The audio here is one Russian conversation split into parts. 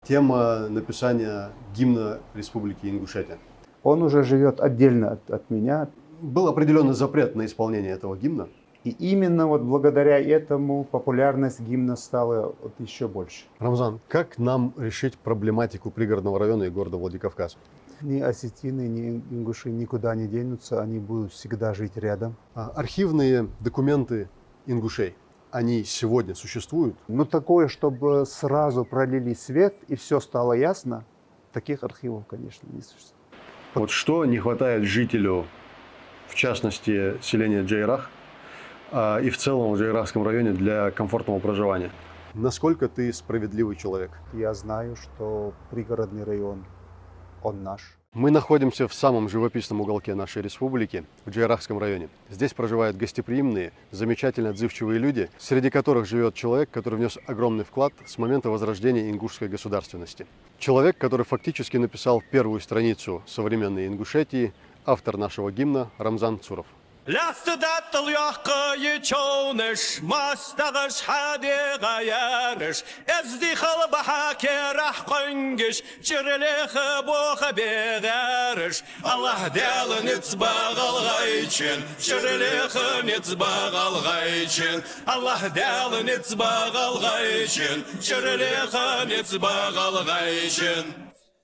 Тема написания гимна Республики Ингушетия. Он уже живет отдельно от меня. Был определенный запрет на исполнение этого гимна. И именно вот благодаря этому популярность гимна стала вот еще больше. Рамзан, как нам решить проблематику пригородного района и города Владикавказ? Ни осетины, ни ингуши никуда не денутся, они будут всегда жить рядом. Архивные документы ингушей, они сегодня существуют? Но такое, чтобы сразу пролили свет и все стало ясно, таких архивов, конечно, не существует. Вот что не хватает жителю, в частности, селения Джейрах, и в целом в Джейрахском районе для комфортного проживания? Насколько ты справедливый человек? Я знаю, что пригородный район, он наш. Мы находимся в самом живописном уголке нашей республики, в Джейрахском районе. Здесь проживают гостеприимные, замечательно отзывчивые люди, среди которых живет человек, который внес огромный вклад с момента возрождения ингушской государственности. Человек, который фактически написал первую страницу современной Ингушетии, автор нашего гимна Рамзан Цуров. لاستدت اليحقى يتشونش ما استغش حادي غيارش ازدي خلب حاكي راح قنقش شرليخ بوخ بيغارش الله ديال نتباغ الغيشن شرليخ نتباغ الغيشن الله ديال نتباغ الغيشن شرليخ نتباغ الغيشن.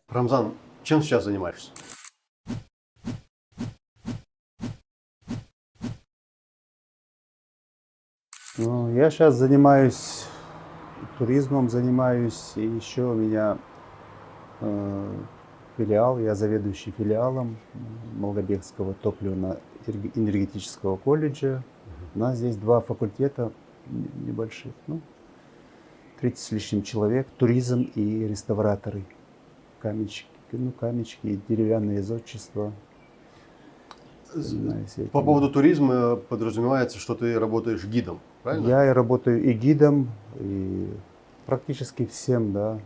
Рамзан, чем сейчас занимаешься? Ну, я сейчас занимаюсь туризмом, занимаюсь, и еще у меня филиал, я заведующий филиалом Молдобекского топливно-энергетического колледжа. У нас здесь два факультета небольших, 30 с лишним человек, туризм и реставраторы, каменщики, каменщики и деревянное зодчество. По поводу туризма подразумевается, что ты работаешь гидом, правильно? Я и работаю и гидом, и практически всем, да.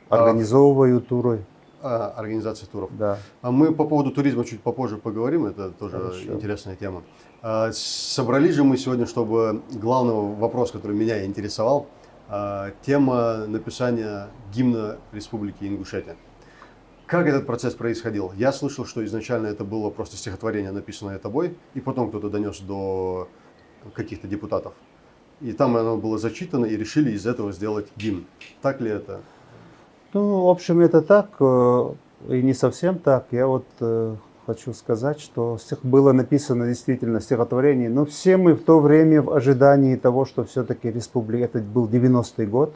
Организовываю туры. Организация туров. Да. Мы по поводу туризма чуть попозже поговорим, это тоже Хорошо. Интересная тема. Собрались же мы сегодня, чтобы главный вопрос, который меня интересовал, тема написания гимна Республики Ингушетия. Как этот процесс происходил? Я слышал, что изначально это было просто стихотворение, написанное тобой, и потом кто-то донес до каких-то депутатов. И там оно было зачитано, и решили из этого сделать гимн. Так ли это? Ну, в общем, это так, и не совсем так. Я вот хочу сказать, что было написано действительно стихотворение, но все мы в то время в ожидании того, что все-таки республика, это был 90-й год.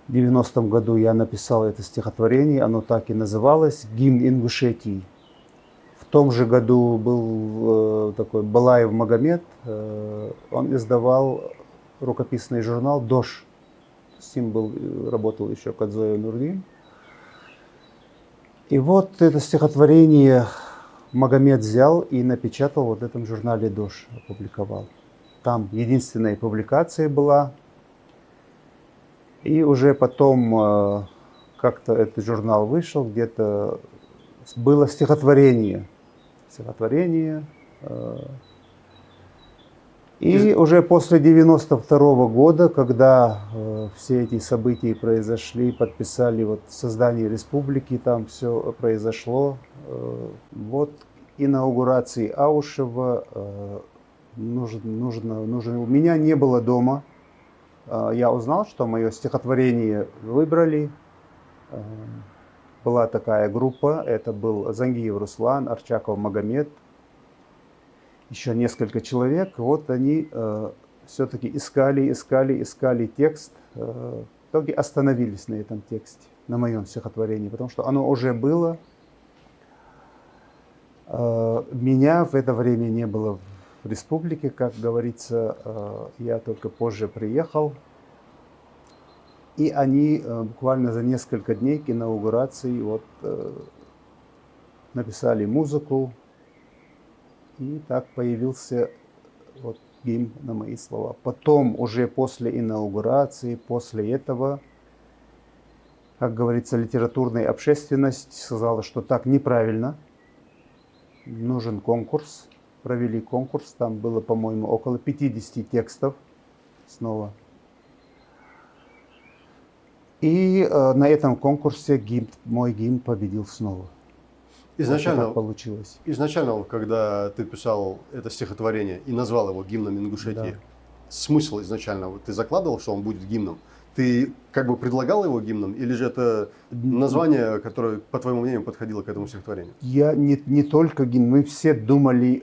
В 90-м году я написал это стихотворение, оно так и называлось «Гимн Ингушетии». В том же году был такой Балаев Магомед, он издавал рукописный журнал «Дош». С ним работал еще Кадзоев Нурдин. И вот это стихотворение Магомед взял и напечатал вот в этом журнале «Дош», опубликовал. Там единственная публикация была. И уже потом как-то этот журнал вышел, где-то было стихотворение. И уже после 92-го года, когда все эти события произошли, подписали вот создание республики, там все произошло. Вот инаугурации Аушева у меня не было дома. Я узнал, что мое стихотворение выбрали. Была такая группа, это был Зангиев Руслан, Арчаков Магомед, еще несколько человек. Вот они все-таки искали текст. В итоге остановились на этом тексте, на моем стихотворении, потому что оно уже было. Меня в это время не было в республике, как говорится, я только позже приехал. И они буквально за несколько дней к инаугурации написали музыку. И так появился гимн на мои слова. Потом, уже после инаугурации, после этого, как говорится, литературная общественность сказала, что так неправильно. Нужен конкурс. Провели конкурс. Там было, по-моему, около 50 текстов снова. И на этом конкурсе мой гимн победил снова. Изначально, Так получилось. изначально, когда ты писал это стихотворение и назвал его гимном Ингушетии, Да. смысл изначально, вот ты закладывал, что он будет гимном? Ты как бы предлагал его гимном, или же это название, которое, по твоему мнению, подходило к этому стихотворению? Я не только гимн, мы все думали,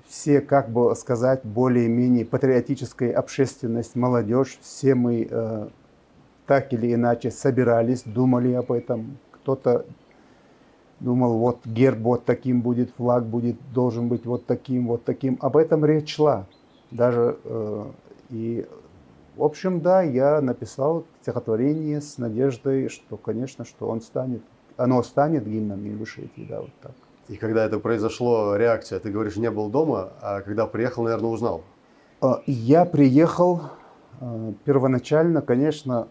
все, как бы сказать, более-менее патриотическая общественность, молодежь, все мы так или иначе собирались, думали об этом. Кто-то думал, вот герб вот таким будет, флаг будет, должен быть вот таким, вот таким. Об этом речь шла. Даже и, в общем, да, я написал стихотворение с надеждой, что, конечно, что оно станет гимном Ингушетии, да, вот так. И когда это произошло, реакция, ты говоришь, не был дома, а когда приехал, наверное, узнал. Я приехал первоначально, конечно,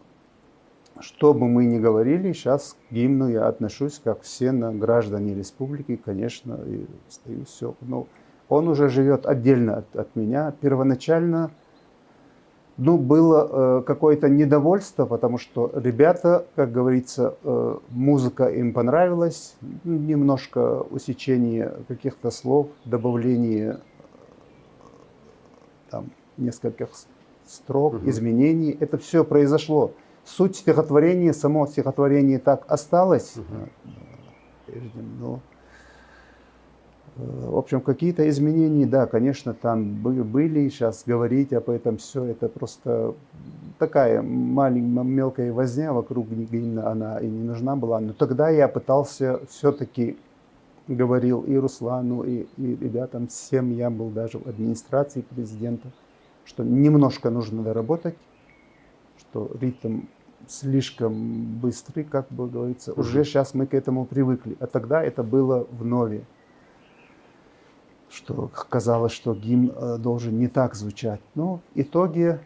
что бы мы ни говорили, сейчас к гимну я отношусь, как все граждане республики, конечно, и стою все. Но он уже живет отдельно от меня. Первоначально, было какое-то недовольство, потому что ребята, как говорится, музыка им понравилась, немножко усечение каких-то слов, добавление там нескольких строк, изменений. Это все произошло. Суть стихотворения, само стихотворение так осталось, но, в общем, какие-то изменения, да, конечно, там были. Сейчас говорить об этом все, это просто такая маленькая, мелкая возня вокруг гимна, она и не нужна была. Но тогда я пытался все-таки, говорил и Руслану, и ребятам, всем, я был даже в администрации президента, что немножко нужно доработать, что ритм слишком быстрый, как бы говорится. Уже сейчас мы к этому привыкли. А тогда это было вновь, что казалось, что гимн должен не так звучать. Но в итоге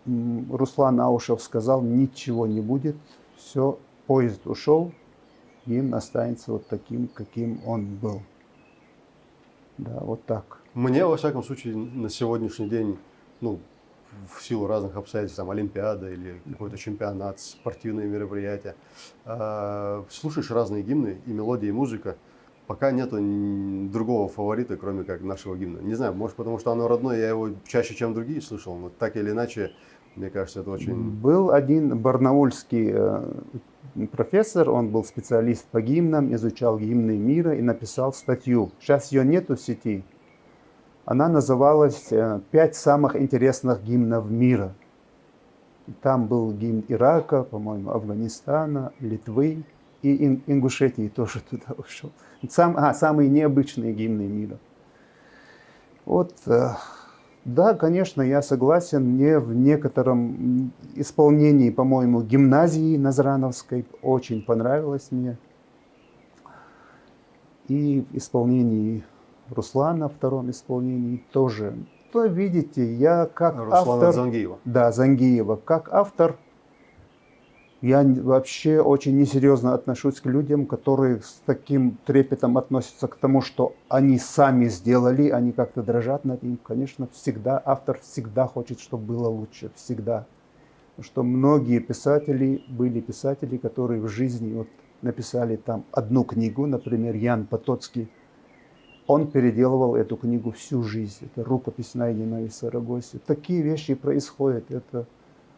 Руслан Аушев сказал, ничего не будет, все, поезд ушел, гимн останется вот таким, каким он был. Да, вот так. Мне, во всяком случае, на сегодняшний день, в силу разных обстоятельств, там, Олимпиада или какой-то чемпионат, спортивные мероприятия, слушаешь разные гимны, и мелодия, и музыка, пока нету другого фаворита, кроме как нашего гимна. Не знаю, может, потому что оно родное, я его чаще, чем другие слышал, но так или иначе, мне кажется, это очень... Был один барнаульский профессор, он был специалист по гимнам, изучал гимны мира и написал статью. Сейчас ее нету в сети. Она называлась «5 самых интересных гимнов мира». Там был гимн Ирака, по-моему, Афганистана, Литвы и Ингушетии тоже туда ушел. Самые необычные гимны мира. Вот, да, конечно, я согласен, мне в некотором исполнении, по-моему, гимназии Назрановской очень понравилось мне. И в исполнении Руслана, в втором исполнении тоже. То видите, я как Руслана автор... Зангиева. Да, Зангиева. Как автор, я вообще очень несерьезно отношусь к людям, которые с таким трепетом относятся к тому, что они сами сделали, они как-то дрожат над ним. Конечно, всегда, автор всегда хочет, чтобы было лучше, всегда. Потому что многие писатели, были писатели, которые в жизни вот написали там одну книгу, например, Ян Потоцкий. Он переделывал эту книгу всю жизнь. Это рукопись, найденная в Сарагосе. Такие вещи происходят. Это,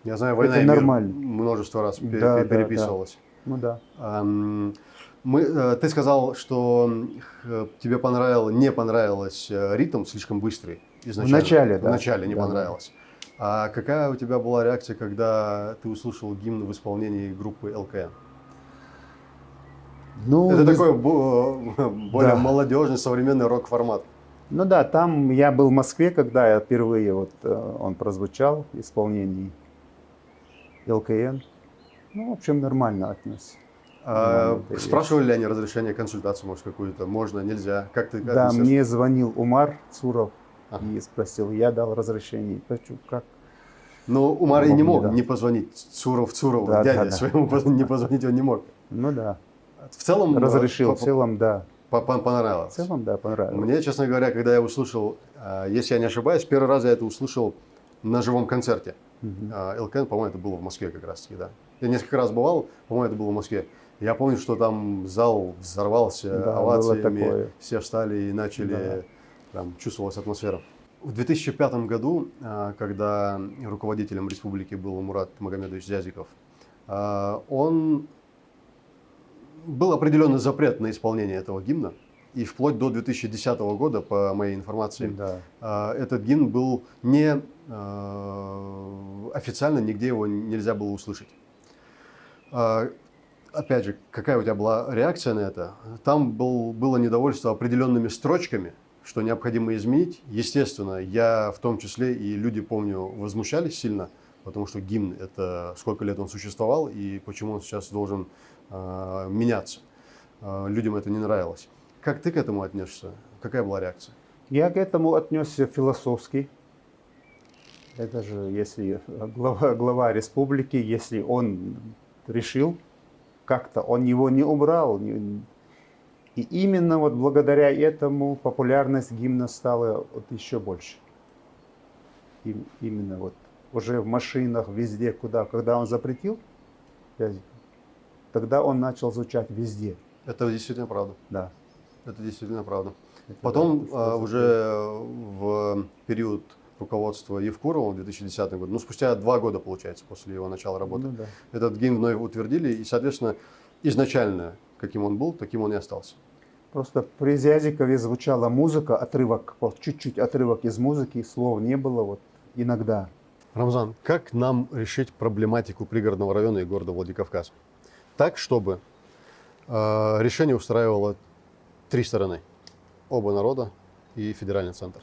я знаю, «Война и мир» нормально. Множество раз Да, переписывалась. Да. Ну да. Ты сказал, что тебе не понравилось ритм слишком быстрый изначально. Вначале, да. В начале не Да, понравилось. А какая у тебя была реакция, когда ты услышал гимн в исполнении группы ЛКН? Это такой более молодежный, современный рок-формат. Ну да, там я был в Москве, когда я впервые он прозвучал в исполнении ЛКН. Ну, в общем, нормально отнесся. Спрашивали ли они разрешение, консультацию, может, какую-то? Можно, нельзя? Как ты Да, отнесешь? мне звонил Умар Цуров и спросил, я дал разрешение. Как? Ну, Умар и не мог да. не позвонить Цурову, Да, дяде да. своему не позвонить он не мог. Ну да. В целом Разрешил, в целом, да. понравилось. В целом, да, понравилось. Мне, честно говоря, когда я услышал, если я не ошибаюсь, первый раз я это услышал на живом концерте. ЛКН, по-моему, это было в Москве как раз-таки, да. Я несколько раз бывал, по-моему, это было в Москве. Я помню, что там зал взорвался Да, было овациями, такое. все встали и начали, Да. там чувствовалась атмосфера. В 2005 году, когда руководителем республики был Мурат Магомедович Зязиков, был определенный запрет на исполнение этого гимна. И вплоть до 2010 года, по моей информации, Да. этот гимн был не официально, нигде его нельзя было услышать. Опять же, какая у тебя была реакция на это? Там было недовольство определенными строчками, что необходимо изменить. Естественно, я в том числе и люди, помню, возмущались сильно, потому что гимн – это сколько лет он существовал и почему он сейчас должен меняться. Людям это не нравилось. Как ты к этому отнесешься? Какая была реакция? Я к этому отнесся философски. Это же, если глава республики, если он решил, как-то он его не убрал. И именно вот благодаря этому популярность гимна стала вот еще больше. Именно вот уже в машинах, везде, когда он запретил, тогда он начал звучать везде. Это действительно правда. Да. Это действительно правда. Это Потом да, уже в период руководства Евкурова в 2010 году, ну спустя 2 года, получается, после его начала работы, Ну да. этот гимн вновь утвердили, и, соответственно, изначально, каким он был, таким он и остался. Просто при Зязикове звучала музыка, отрывок, вот чуть-чуть отрывок из музыки, слов не было, вот иногда. Рамзан, как нам решить проблематику пригородного района и города Владикавказ? Так, чтобы решение устраивало 3 стороны. Оба народа и федеральный центр.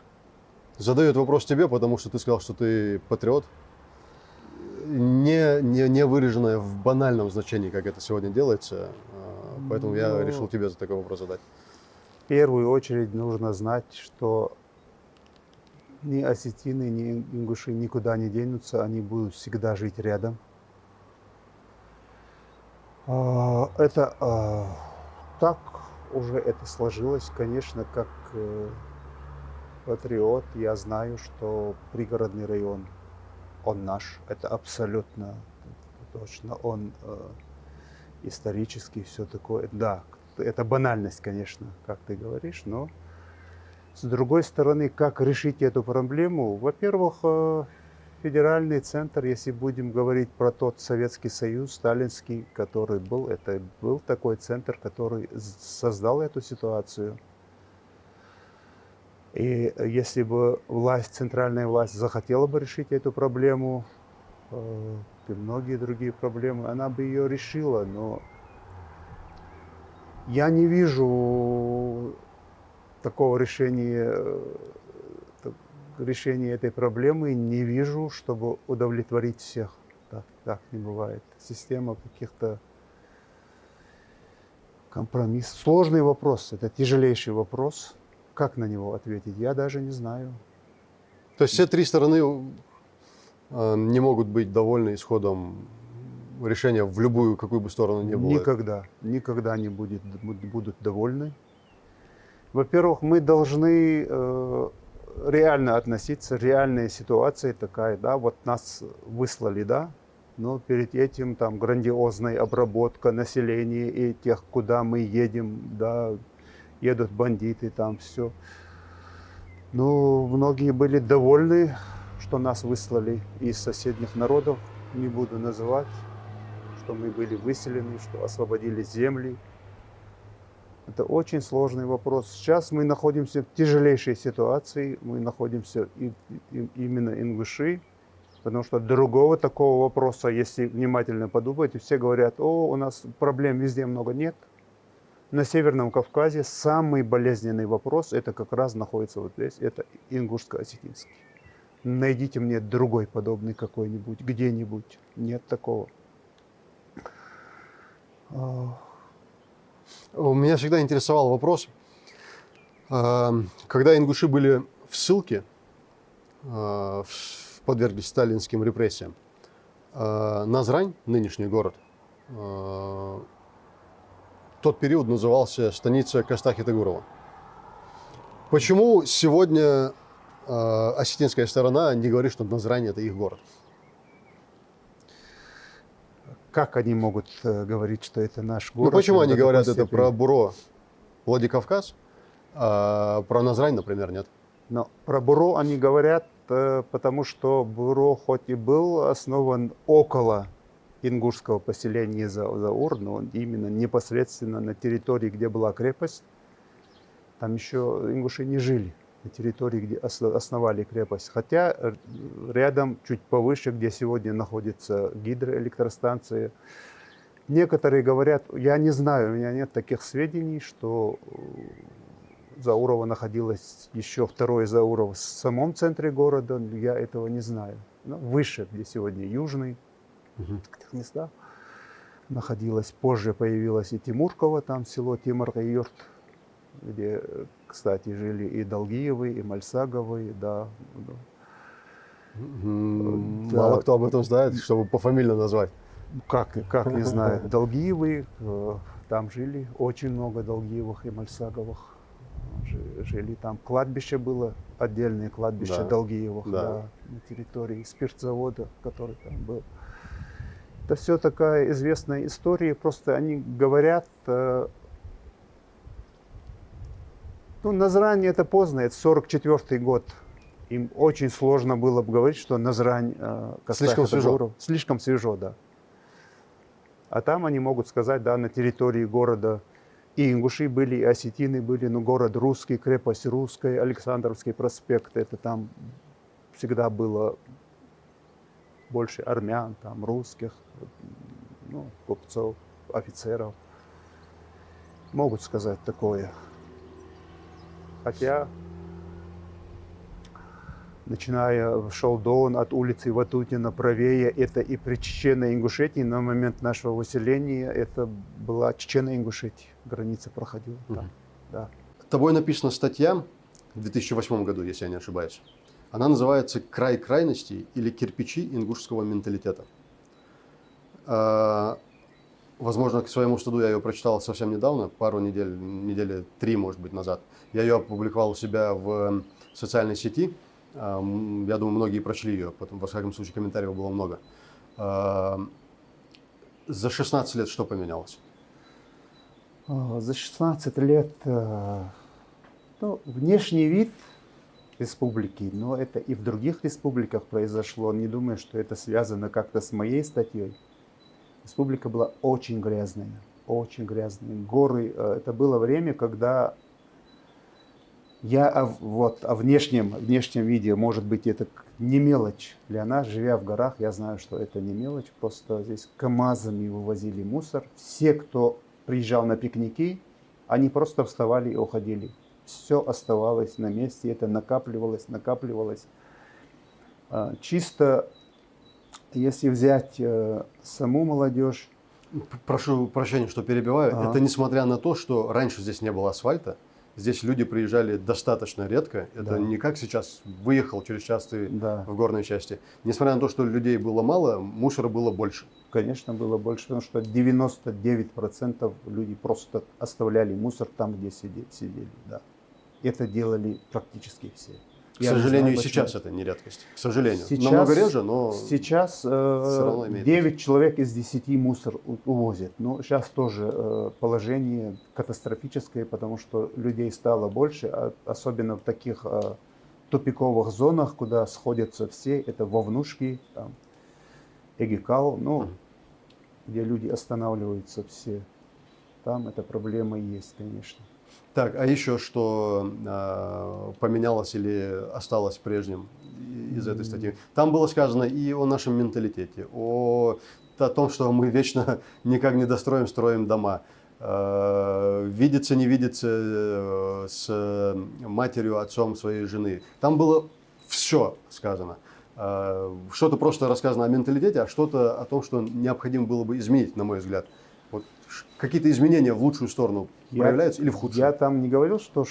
Задаю этот вопрос тебе, потому что ты сказал, что ты патриот. Не выраженное в банальном значении, как это сегодня делается. Поэтому я решил тебе такой вопрос задать. В первую очередь нужно знать, что ни осетины, ни ингуши никуда не денутся, они будут всегда жить рядом. Это так уже это сложилось, конечно, как патриот. Я знаю, что пригородный район, он наш, это абсолютно точно, он исторический, все такое. Да, это банальность, конечно, как ты говоришь, но с другой стороны, как решить эту проблему? Во-первых, федеральный центр, если будем говорить про тот Советский Союз, сталинский, который был, это был такой центр, который создал эту ситуацию. И если бы центральная власть захотела бы решить эту проблему, и многие другие проблемы, она бы ее решила, но я не вижу такого решения этой проблемы, не вижу, чтобы удовлетворить всех. Так не бывает. Система каких-то компромиссов. Сложный вопрос, это тяжелейший вопрос. Как на него ответить, я даже не знаю. То есть все 3 стороны не могут быть довольны исходом решения в любую, какую бы сторону ни было? Никогда не будут довольны. Во-первых, мы должны реально относиться, реальная ситуация такая, да, вот нас выслали, да, но перед этим там грандиозная обработка населения и тех, куда мы едем, да, едут бандиты, там все. Ну, многие были довольны, что нас выслали из соседних народов, не буду называть, что мы были выселены, что освободили земли. Это очень сложный вопрос. Сейчас мы находимся в тяжелейшей ситуации, мы находимся именно ингуши, потому что другого такого вопроса, если внимательно подумать, все говорят, у нас проблем везде много, нет. На Северном Кавказе самый болезненный вопрос, это как раз находится вот здесь, это ингушско-осетинский. Найдите мне другой подобный какой-нибудь, где-нибудь. Нет такого. Меня всегда интересовал вопрос, когда ингуши были в ссылке, подверглись сталинским репрессиям, Назрань, нынешний город, тот период назывался станица Кастахи-Тагурова. Почему сегодня осетинская сторона не говорит, что Назрань – это их город? как они могут говорить, что это наш Ну город? почему они до говорят такой это степени? про Буро, Владикавказ, а про Назрань, например, нет? Но про Буро они говорят, потому что Буро хоть и был основан около ингушского поселения Заур, но он именно непосредственно на территории, где была крепость. Там еще ингуши не жили, на территории, где основали крепость. Хотя рядом, чуть повыше, где сегодня находится гидроэлектростанция, некоторые говорят, я не знаю, у меня нет таких сведений, что Заурово находилось еще второе Заурово в самом центре города, я этого не знаю. Но выше, где сегодня Южный, в этих местах находилось. Позже появилось и Тимурково, там село Тимур-Юрт, где, кстати, жили и Долгиевы, и Мальсаговы, да. Мало кто об этом знает, чтобы пофамильно назвать. Как не знаю, Долгиевы, там жили очень много Долгиевых и Мальсаговых. Жили там. Кладбище было, отдельное кладбище Да. Долгиевых, Да. да, на территории спиртзавода, который там был. Это все такая известная история, просто они говорят, ну, Назрань это поздно, это 44-й год. Им очень сложно было бы говорить, что Назрань, Слишком свежо. Кастах-Дауров, слишком свежо, да. А там они могут сказать, да, на территории города и ингуши были, и осетины были, но город русский, крепость русская, Александровский проспект, это там всегда было больше армян, там русских, ну, купцов, офицеров. Могут сказать такое. Хотя, начиная в Шолдон от улицы Ватутина правее, это и при Чечено-Ингушетии на момент нашего выселения, это была Чечено-Ингушетия, граница проходила там, да. Тобой написана статья в 2008 году, если я не ошибаюсь. Она называется «Край крайностей» или «Кирпичи ингушского менталитета». Возможно, к своему стыду я ее прочитал совсем недавно, пару недель, недели 3, может быть, назад. Я ее опубликовал у себя в социальной сети. Я думаю, многие прочли ее, потом, во всяком случае, комментариев было много. За 16 лет что поменялось? За 16 лет, ну, внешний вид республики, но это и в других республиках произошло. Не думаю, что это связано как-то с моей статьей. Республика была очень грязная, очень грязная. Горы, это было время, когда я о внешнем виде, может быть, это не мелочь для нас, живя в горах, я знаю, что это не мелочь, просто здесь КАМАЗами вывозили мусор. Все, кто приезжал на пикники, они просто вставали и уходили. Все оставалось на месте, это накапливалось. Чисто, если взять саму молодежь. Прошу прощения, что перебиваю. Это несмотря на то, что раньше здесь не было асфальта, здесь люди приезжали достаточно редко. Это Да. не как сейчас, выехал через час ты Да. в горной части. Несмотря на то, что людей было мало, мусора было больше. Конечно, было больше, потому что 99% людей просто оставляли мусор там, где сидели. Да. Это делали практически все. К сожалению, и сейчас это не редкость. К сожалению. Сейчас, намного реже, но сейчас равно имеет 9 человек из 10 мусор увозят. Но сейчас тоже положение катастрофическое, потому что людей стало больше, особенно в таких тупиковых зонах, куда сходятся все. Это Вовнушки, там, Эгикал, ну, где люди останавливаются все. Там эта проблема есть, конечно. Так, а еще что поменялось или осталось прежним из этой статьи? Там было сказано и о нашем менталитете, о том, что мы вечно никак не достроим, строим дома. Видеться, не видеться с матерью, отцом своей жены. Там было все сказано. Что-то просто рассказано о менталитете, а что-то о том, что необходимо было бы изменить, на мой взгляд. Вот какие-то изменения в лучшую сторону проявляются или в худшую? Я там не говорил, что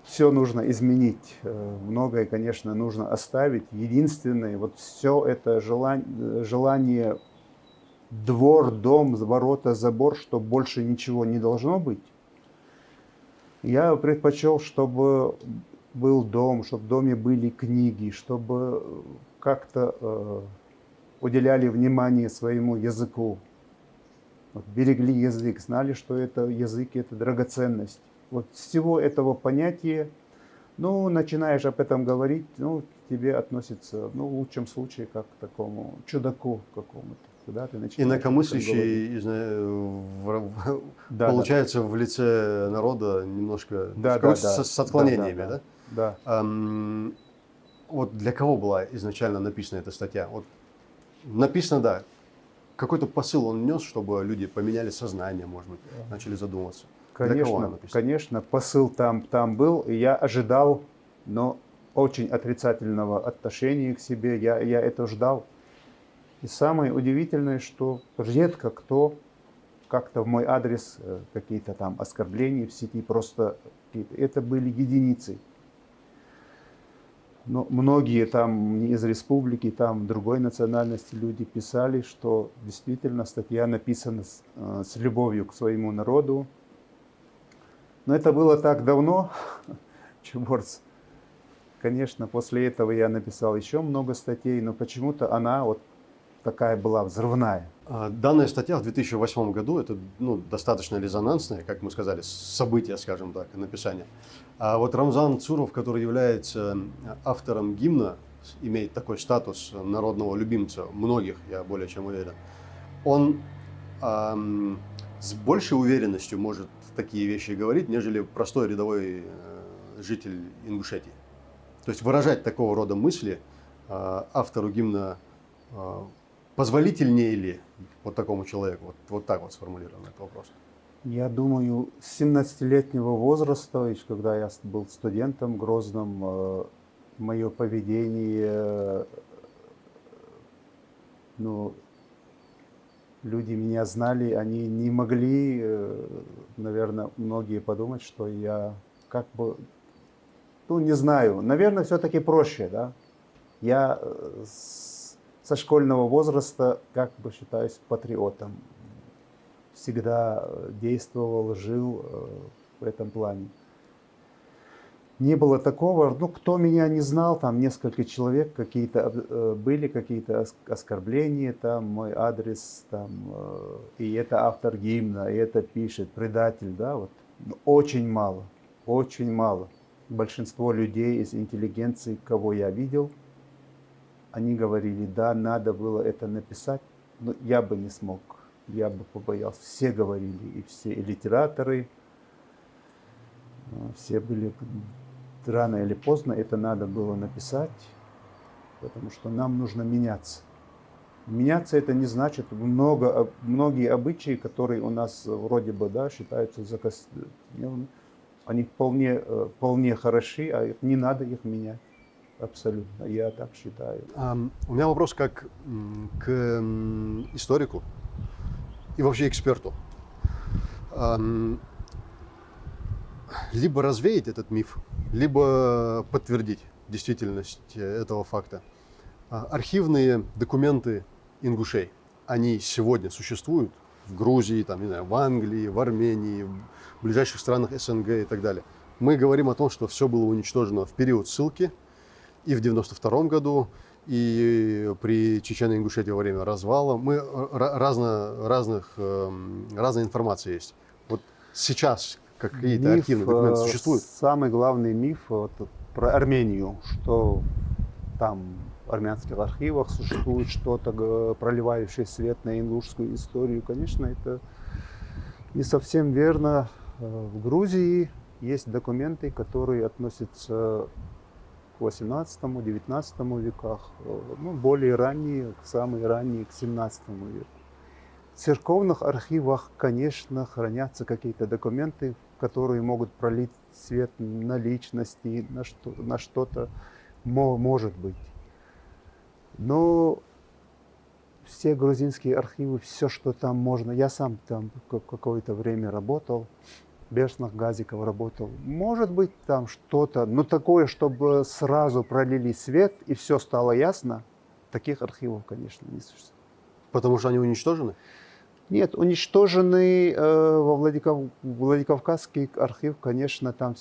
все нужно изменить. Многое, конечно, нужно оставить. Единственное, вот все это желание двор, дом, ворота, забор, что больше ничего не должно быть. Я предпочел, чтобы был дом, чтобы в доме были книги, чтобы как-то уделяли внимание своему языку. Вот берегли язык, знали, что это язык, это драгоценность. Вот с всего этого понятия, ну, начинаешь об этом говорить, ну, к тебе относится, ну, в лучшем случае, как к такому чудаку какому-то. Да, ты начинаешь об этом говорить. Инакомыслящий, Да, получается, в лице народа немножко да, с отклонениями, да? Да. Вот для кого была изначально написана эта статья? Вот написано, да, какой-то посыл он нес, чтобы люди поменяли сознание, может быть, начали задумываться. Для кого она написана? Конечно, посыл там был, и я ожидал, но очень отрицательного отношения к себе, я это ждал. И самое удивительное, что редко кто как-то в мой адрес какие-то там оскорбления в сети, просто это были единицы. Но многие там не из республики, там другой национальности люди писали, что действительно статья написана с любовью к своему народу. Но это было так давно, Чуборц. Конечно, после этого я написал еще много статей, но почему-то она вот такая была взрывная. Данная статья в 2008 году, это достаточно резонансное, как мы сказали, событие, скажем так, написание. А вот Рамзан Цуров, который является автором гимна, имеет такой статус народного любимца многих, я более чем уверен, он с большей уверенностью может такие вещи говорить, нежели простой рядовой житель Ингушетии. То есть выражать такого рода мысли автору гимна позволительнее ли вот такому человеку? Вот так вот сформулирован этот вопрос. Я думаю, с 17-летнего возраста, еще когда я был студентом в Грозном, мое поведение, ну, люди меня знали, они не могли, наверное, многие подумать, что я как бы, ну, не знаю, наверное, все-таки проще, да. Я со школьного возраста как бы считаюсь патриотом. Всегда действовал, жил в этом плане. Не было такого, ну, кто меня не знал, там несколько человек, были какие-то оскорбления, там мой адрес, там, и это автор гимна, и это пишет, предатель, да, вот. Очень мало, очень мало. Большинство людей из интеллигенции, кого я видел, они говорили, да, надо было это написать, но я бы не смог, я бы побоялся. Все говорили, и все, и литераторы, все были, рано или поздно это надо было написать, потому что нам нужно меняться. Меняться это не значит многие обычаи, которые у нас вроде бы, да, считаются они вполне хороши, а не надо их менять. Абсолютно, я так считаю. У меня вопрос как к историку и вообще эксперту. Либо развеять этот миф, либо подтвердить действительность этого факта. Архивные документы ингушей, они сегодня существуют в Грузии, там, не знаю, в Англии, в Армении, в ближайших странах СНГ и так далее. Мы говорим о том, что все было уничтожено в период ссылки, и в 92 году, и при Чечено-Ингушетии во время развала. Разная информация есть. Вот сейчас какие-то архивные документы существуют? Самый главный миф вот, про Армению, что там в армянских архивах существует что-то, проливающее свет на ингушскую историю. Конечно, это не совсем верно. В Грузии есть документы, которые относятся к 18-19 веках, ну, более ранние, самые ранние, к 17 веку. В церковных архивах, конечно, хранятся какие-то документы, которые могут пролить свет на личности, на что-то, может быть. Но все грузинские архивы, все, что там можно, я сам там какое-то время работал, Бешнах Газиков работал. Может быть, там что-то, но такое, чтобы сразу пролили свет и все стало ясно, таких архивов, конечно, не существует. Потому что они уничтожены? Нет, уничтоженный Владикавказский архив, конечно, там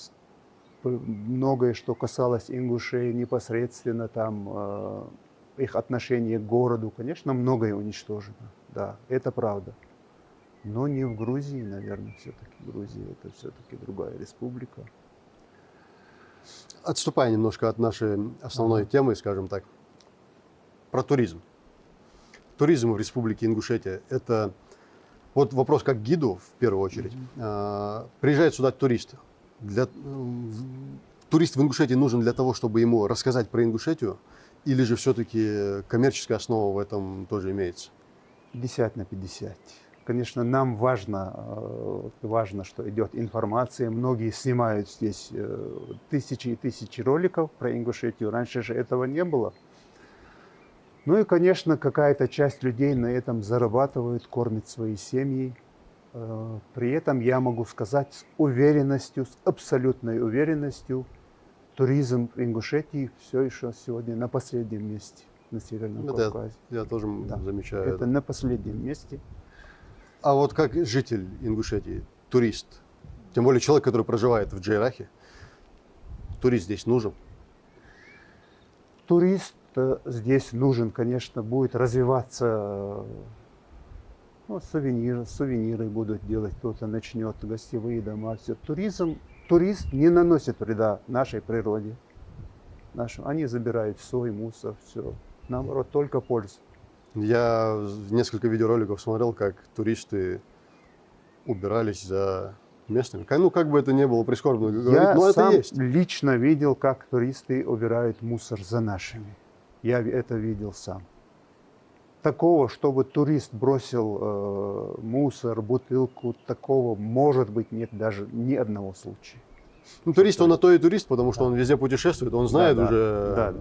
многое, что касалось ингушей непосредственно, там их отношение к городу, конечно, многое уничтожено. Да, это правда. Но не в Грузии, наверное, все-таки. Грузия это все-таки другая республика. Отступая немножко от нашей основной темы, скажем так, про туризм. Туризм в Республике Ингушетия – это вот вопрос как гиду в первую очередь. Приезжает сюда турист. Турист в Ингушетии нужен для того, чтобы ему рассказать про Ингушетию, или же все-таки коммерческая основа в этом тоже имеется? 50 на 50. Конечно, нам важно, что идет информация. Многие снимают здесь тысячи и тысячи роликов про Ингушетию. Раньше же этого не было. Ну и, конечно, какая-то часть людей на этом зарабатывает, кормит свои семьи. При этом я могу сказать с уверенностью, с абсолютной уверенностью, туризм в Ингушетии все еще сегодня на последнем месте на Северном Кавказе. Я тоже замечаю. Это на последнем месте. А вот как житель Ингушетии, турист, тем более человек, который проживает в Джейрахе, турист здесь нужен? Турист здесь нужен, конечно, будет развиваться. Сувениры будут делать, кто-то начнет, гостевые дома, все. Турист не наносит вреда нашей природе. Они забирают свой мусор, все. Наоборот, только пользу. Я несколько видеороликов смотрел, как туристы убирались за местными. Ну, как бы это ни было прискорбно говорить, но это есть. Я лично видел, как туристы убирают мусор за нашими. Я это видел сам. Такого, чтобы турист бросил мусор, бутылку, такого, может быть, нет даже ни одного случая. Ну, турист, он на то и турист, потому что он везде путешествует, он знает уже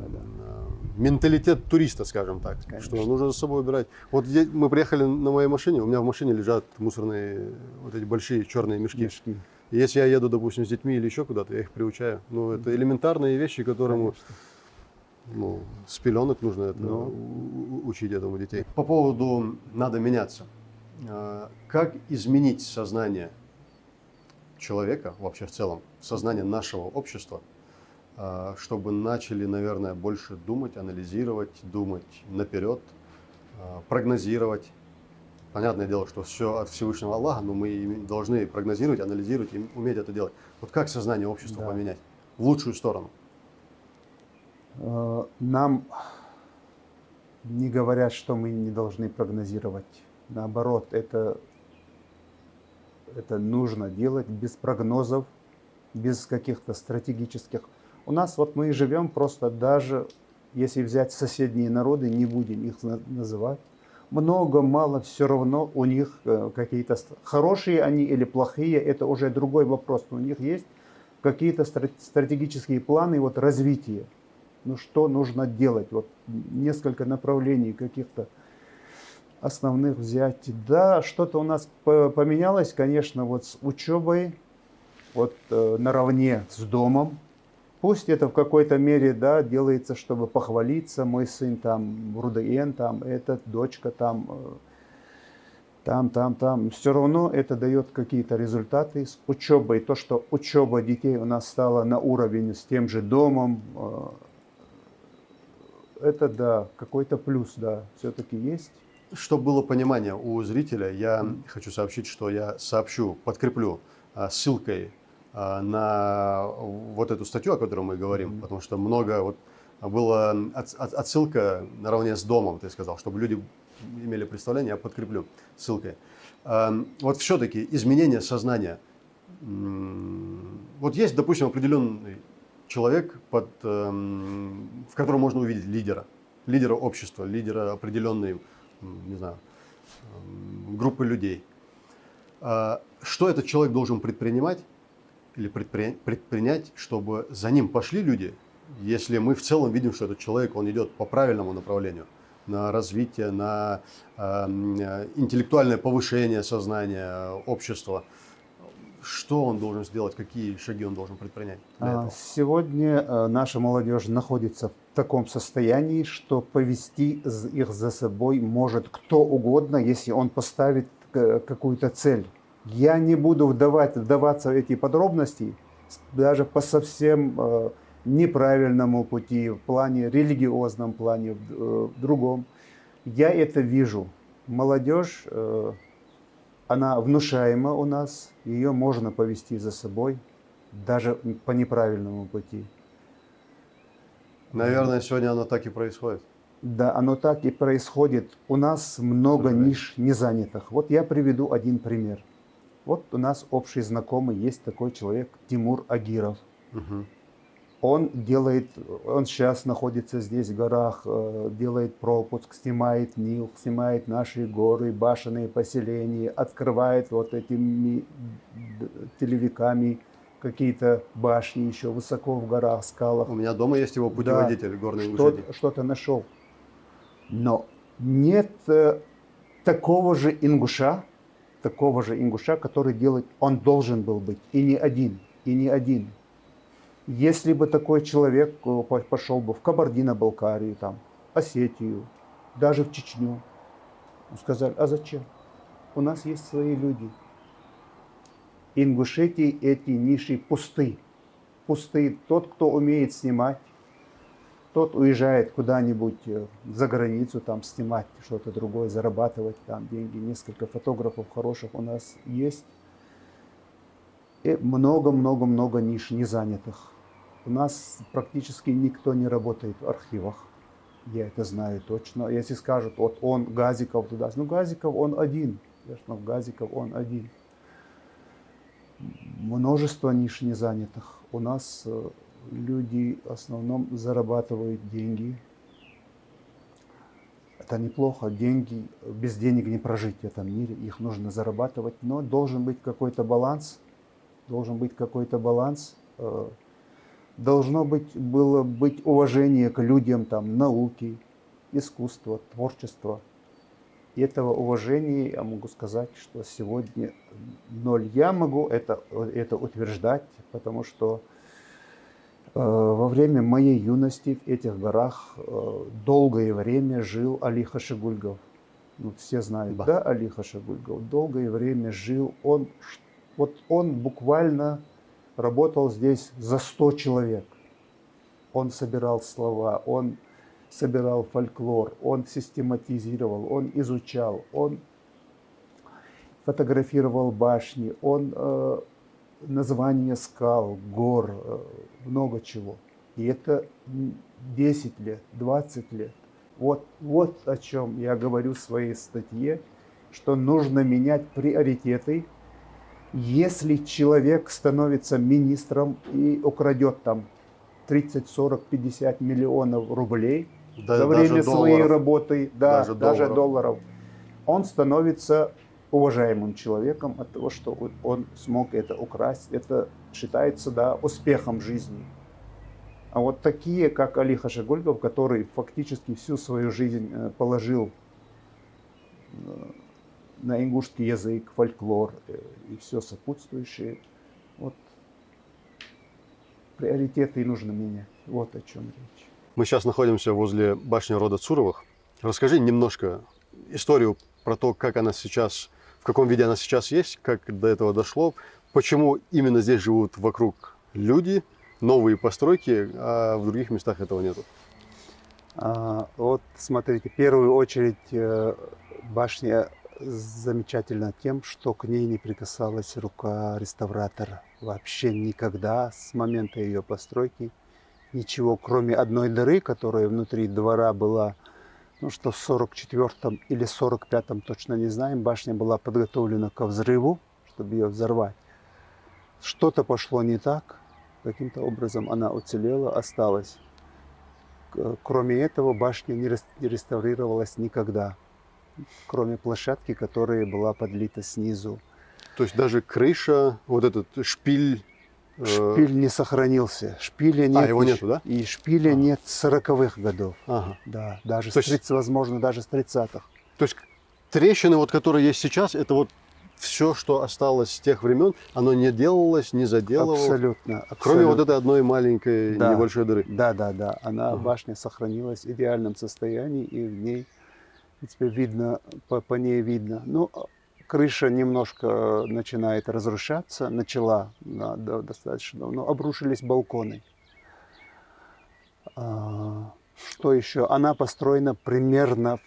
менталитет туриста, скажем так, Конечно. что нужно за собой убирать. Вот мы приехали на моей машине, у меня в машине лежат мусорные, вот эти большие черные мешки. И если я еду, допустим, с детьми или еще куда-то, я их приучаю. Ну, это элементарные вещи, которым с пеленок нужно учить этому детей. По поводу «надо меняться». Как изменить сознание человека, вообще в целом, сознание нашего общества, чтобы начали, наверное, больше думать, анализировать, думать наперед, прогнозировать. Понятное дело, что все от Всевышнего Аллаха, но мы должны прогнозировать, анализировать и уметь это делать. Вот как сознание общества поменять в лучшую сторону? Нам не говорят, что мы не должны прогнозировать. Наоборот, это нужно делать без прогнозов, без каких-то стратегических. У нас вот мы живем просто даже, если взять соседние народы, не будем их называть, много, мало, все равно у них какие-то хорошие они или плохие, это уже другой вопрос. Но у них есть какие-то стратегические планы вот, развития. Ну что нужно делать? Вот несколько направлений каких-то основных взять. Да, что-то у нас поменялось, конечно, вот с учебой, вот наравне с домом. Пусть это в какой-то мере, да, делается, чтобы похвалиться. Мой сын там в РУДН, там этот, дочка там. Все равно это дает какие-то результаты с учебой. То, что учеба детей у нас стала на уровень с тем же домом, это, да, какой-то плюс, да, все-таки есть. Чтобы было понимание у зрителя, я хочу сообщить, что я подкреплю ссылкой на вот эту статью, о которой мы говорим, потому что много вот была отсылка наравне с домом, ты сказал, чтобы люди имели представление, я подкреплю ссылкой. Вот все-таки изменение сознания. Вот есть, допустим, определенный человек, в котором можно увидеть лидера общества, лидера определенной, не знаю, группы людей. Что этот человек должен предпринимать или предпринять, чтобы за ним пошли люди, если мы в целом видим, что этот человек, он идет по правильному направлению, на развитие, на интеллектуальное повышение сознания общества? Что он должен сделать, какие шаги он должен предпринять для этого? Сегодня наша молодежь находится в таком состоянии, что повести их за собой может кто угодно, если он поставит какую-то цель. Я не буду вдаваться в эти подробности, даже по совсем неправильному пути, в плане религиозном плане, в другом. Я это вижу. Молодежь Она внушаема у нас, ее можно повести за собой, даже по неправильному пути. Наверное, сегодня оно так и происходит. Да, оно так и происходит. У нас много сожалению. ниш незанятых. Вот я приведу один пример. Вот у нас общий знакомый есть такой человек Тимур Агиров. Мгм. Он сейчас находится здесь в горах, делает пропуск, снимает Нил, снимает наши горы, башенные поселения, открывает вот этими телевиками какие-то башни еще высоко в горах, скалах. У меня дома есть его путеводитель горной Ингушетии. Что-то нашел. Но нет такого же ингуша, который делает, он должен был быть, и не один. Если бы такой человек пошел бы в Кабардино-Балкарию, там, Осетию, даже в Чечню, сказали, а зачем? У нас есть свои люди. Ингушетии эти ниши пусты. Тот, кто умеет снимать, тот уезжает куда-нибудь за границу, там снимать что-то другое, зарабатывать там деньги. Несколько фотографов хороших у нас есть. И много-много-много ниш незанятых. У нас практически никто не работает в архивах. Я это знаю точно. Если скажут, вот он, Газиков туда. Ну, Газиков он один. Множество ниш незанятых. У нас люди в основном зарабатывают деньги. Это неплохо. Без денег не прожить в этом мире. Их нужно зарабатывать. Но должен быть какой-то баланс. Должно было быть уважение к людям, там, науки, искусства, творчества. И этого уважения я могу сказать, что сегодня ноль. Я могу это утверждать, потому что во время моей юности в этих горах долгое время жил Али Хашигульгов. Ну, все знают, да, Али Хашигульгов. Долгое время жил. Он буквально работал здесь за 100 человек. Он собирал слова, он собирал фольклор, он систематизировал, он изучал, он фотографировал башни, он названия скал, гор, много чего. И это 10 лет, 20 лет. Вот о чем я говорю в своей статье, что нужно менять приоритеты. Если человек становится министром и украдет там 30, 40, 50 миллионов рублей за время своей работы, даже долларов, он становится уважаемым человеком от того, что он смог это украсть. Это считается, да, успехом жизни. А вот такие, как Али Хашигульгов, который фактически всю свою жизнь положил на ингушский язык, фольклор и все сопутствующее. Вот приоритеты нужно менять. Вот о чем речь. Мы сейчас находимся возле башни рода Цуровых. Расскажи немножко историю про то, как она сейчас, в каком виде она сейчас есть, как до этого дошло, почему именно здесь живут вокруг люди, новые постройки, а в других местах этого нету. Вот смотрите, в первую очередь башня замечательна тем, что к ней не прикасалась рука реставратора. Вообще никогда с момента ее постройки ничего, кроме одной дыры, которая внутри двора была, ну что в 44-м или 45-м, точно не знаем, башня была подготовлена ко взрыву, чтобы ее взорвать. Что-то пошло не так, каким-то образом она уцелела, осталась. Кроме этого, башня не реставрировалась никогда, кроме площадки, которая была подлита снизу. То есть даже крыша, вот этот шпиль... Шпиль не сохранился. Шпиля нет. Его нету, да? И шпиля нет с 40-х годов. Ага. Да, даже возможно, даже с 30-х. То есть трещины, вот, которые есть сейчас, это вот все, что осталось с тех времен, оно не делалось, не заделывалось. Абсолютно. Кроме вот этой одной маленькой небольшой дыры. Да. Она, башня сохранилась в идеальном состоянии, и в ней, в принципе, видно, по ней видно. Ну, крыша немножко начинает разрушаться, начала достаточно давно, обрушились балконы. Что еще? Она построена примерно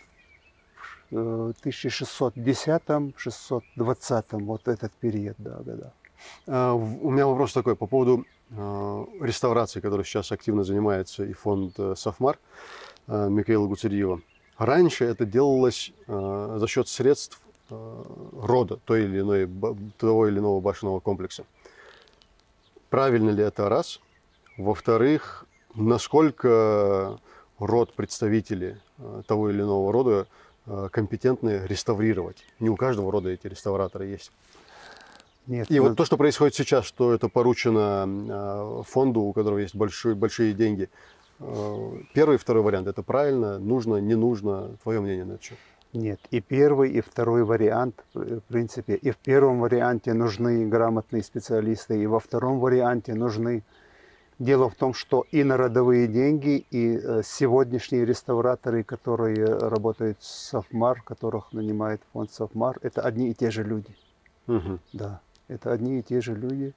1610-620, вот этот период, да, года. У меня вопрос такой по поводу реставрации, которой сейчас активно занимается и фонд Сафмар Микаэла Гуцериева. Раньше это делалось за счет средств рода того или иного башенного комплекса. Правильно ли это, раз? Во-вторых, насколько род, представители того или иного рода компетентны реставрировать? Не у каждого рода эти реставраторы есть. Нет, И вот то, что происходит сейчас, что это поручено фонду, у которого есть большие деньги. Первый и второй вариант. Это правильно, нужно, не нужно? Твое мнение на этот счет? Нет, и первый, и второй вариант, в принципе, и в первом варианте нужны грамотные специалисты, и во втором варианте нужны. Дело в том, что и на родовые деньги, и сегодняшние реставраторы, которые работают с Сафмар, которых нанимает фонд Сафмар, это одни и те же люди. Угу. Да, это одни и те же люди.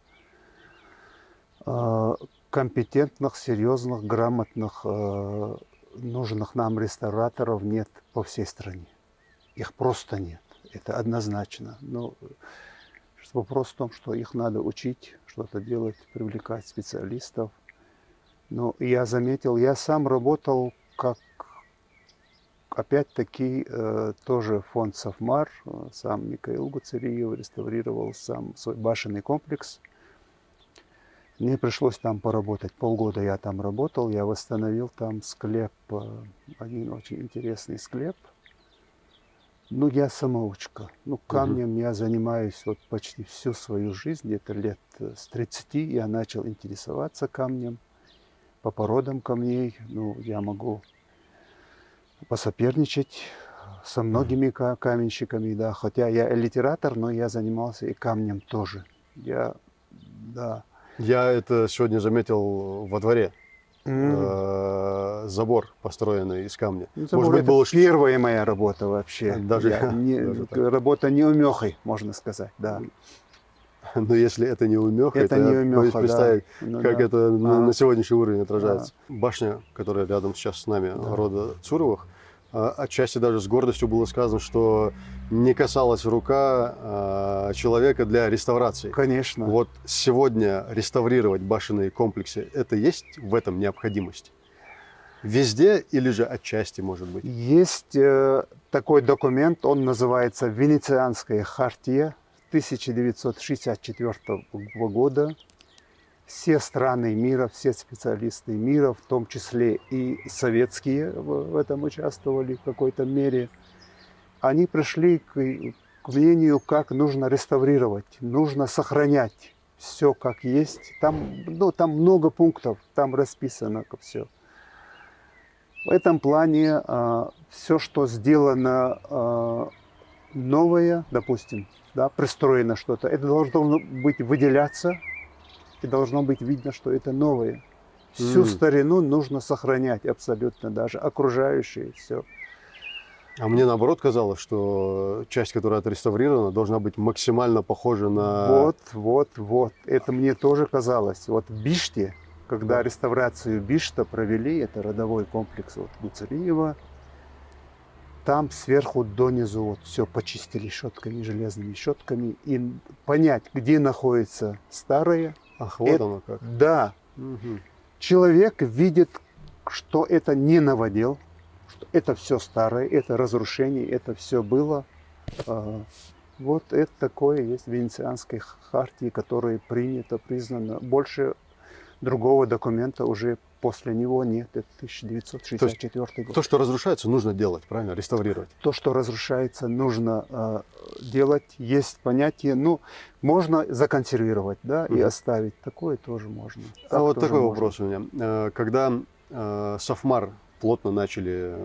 Компетентных, серьезных, грамотных, нужных нам реставраторов нет по всей стране. Их просто нет. Это однозначно. Но вопрос в том, что их надо учить, что-то делать, привлекать специалистов. Но я заметил, я сам работал как, опять-таки, тоже фонд Сафмар, сам Микаэл Гуцериев реставрировал сам свой башенный комплекс. Мне пришлось там поработать. Полгода я там работал, я восстановил там склеп, один очень интересный склеп. Ну, я самоучка. Ну, камнем я занимаюсь вот почти всю свою жизнь, где-то лет с 30 я начал интересоваться камнем, по породам камней. Ну, я могу посоперничать со многими каменщиками, да. Хотя я литератор, но я занимался и камнем тоже. Да. Я это сегодня заметил во дворе. Забор, построенный из камня. Забор, может быть, это была первая моя работа вообще. Даже работа неумехой, можно сказать, да. Но если это неумеха, это не умеха, представить, да. как это на сегодняшний уровень отражается. Башня, которая рядом сейчас с нами, рода Цуровых, отчасти даже с гордостью было сказано, что не касалась рука человека для реставрации. Конечно. Вот сегодня реставрировать башенные комплексы, это есть в этом необходимость? Везде или же отчасти, может быть? Есть такой документ, он называется «Венецианская хартия» 1964 года. Все страны мира, все специалисты мира, в том числе и советские в этом участвовали в какой-то мере, они пришли к мнению, как нужно реставрировать, нужно сохранять все как есть. Там много пунктов, там расписано все. В этом плане все, что сделано новое, допустим, да, пристроено что-то, это должно быть выделяться. И должно быть видно, что это новое. Всю старину нужно сохранять абсолютно, даже окружающее все. А мне наоборот казалось, что часть, которая отреставрирована, должна быть максимально похожа на... Вот. Это мне тоже казалось. Вот в Биште, когда реставрацию Бишта провели, это родовой комплекс Гуцериева, там сверху донизу вот все почистили щетками, железными щетками. И понять, где находится старое. Ах, вот оно как. Да. Угу. Человек видит, что это не новодел, что это все старое, это разрушение, это все было. Вот это такое есть в Венецианской хартии, которая принято, признано. Больше другого документа уже после него нет. Это 1964 год. То, что разрушается, нужно делать, правильно? Реставрировать. То, что разрушается, нужно делать. Есть понятие, можно законсервировать, да, и оставить. Такое тоже можно. А вот такой вопрос у меня. Когда Сафмар плотно начали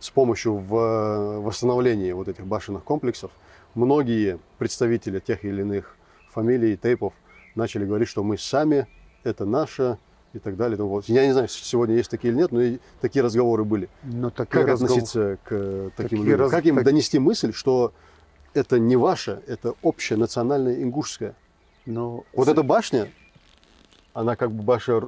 с помощью восстановления вот этих башенных комплексов, многие представители тех или иных фамилий, тейпов начали говорить, что мы сами, это наше, и так далее. Я не знаю, сегодня есть такие или нет, но и такие разговоры были. Как относиться к таким людям? Как им донести мысль, что это не ваше, это общее, национальное, ингушское? Вот эта башня, она как бы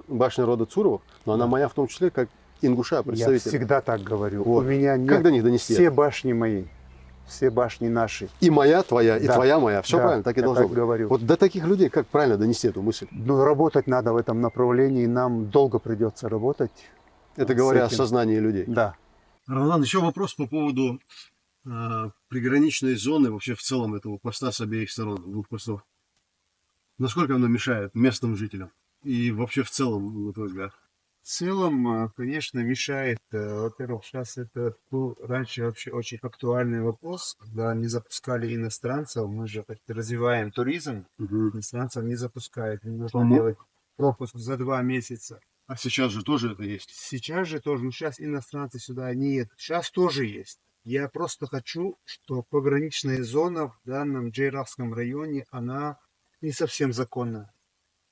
башня рода Цуровых, но она моя в том числе, как ингуша, Я представители. всегда так говорю. Вот. У меня нет. Как до них донести Все это? башни мои, все башни наши. И моя, твоя, и Да. твоя, моя. Все Да, правильно, так и я должно так быть. говорю. Вот до таких людей как правильно донести эту мысль? Ну, работать надо в этом направлении. Нам долго придется работать. Это с говоря о этим. сознании людей. Да. Роман, еще вопрос по поводу приграничной зоны, вообще в целом этого поста с обеих сторон, двух постов. Насколько оно мешает местным жителям? И вообще в целом, на твой взгляд? В целом, конечно, мешает. Во-первых, сейчас это был раньше вообще очень актуальный вопрос, когда не запускали иностранцев. Мы же развиваем туризм, иностранцев не запускают. Им нужно По-мо- делать пропуск за 2 месяца. А сейчас же тоже это есть. Сейчас же тоже, ну сейчас иностранцы сюда не едут. Сейчас тоже есть. Я просто хочу, что пограничная зона в данном Джейрахском районе, она не совсем законна.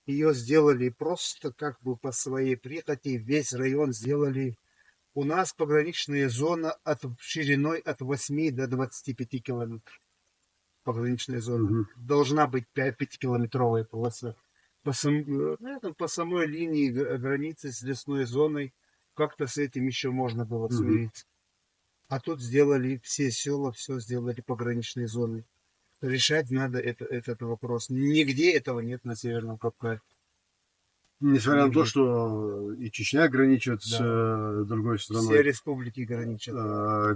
Ее сделали просто как бы по своей прихоти, весь район сделали. У нас пограничная зона шириной от 8 до 25 километров. Пограничная зона. Мгм. Должна быть 5-километровая полоса. По самой линии границы с лесной зоной как-то с этим еще можно было Мгм. смириться. А тут сделали все села, все сделали пограничной зоной. Решать надо этот вопрос. Нигде этого нет на Северном Кавказе. Несмотря на то, Мгм. что и Чечня граничит с другой Все страной, республики граничат.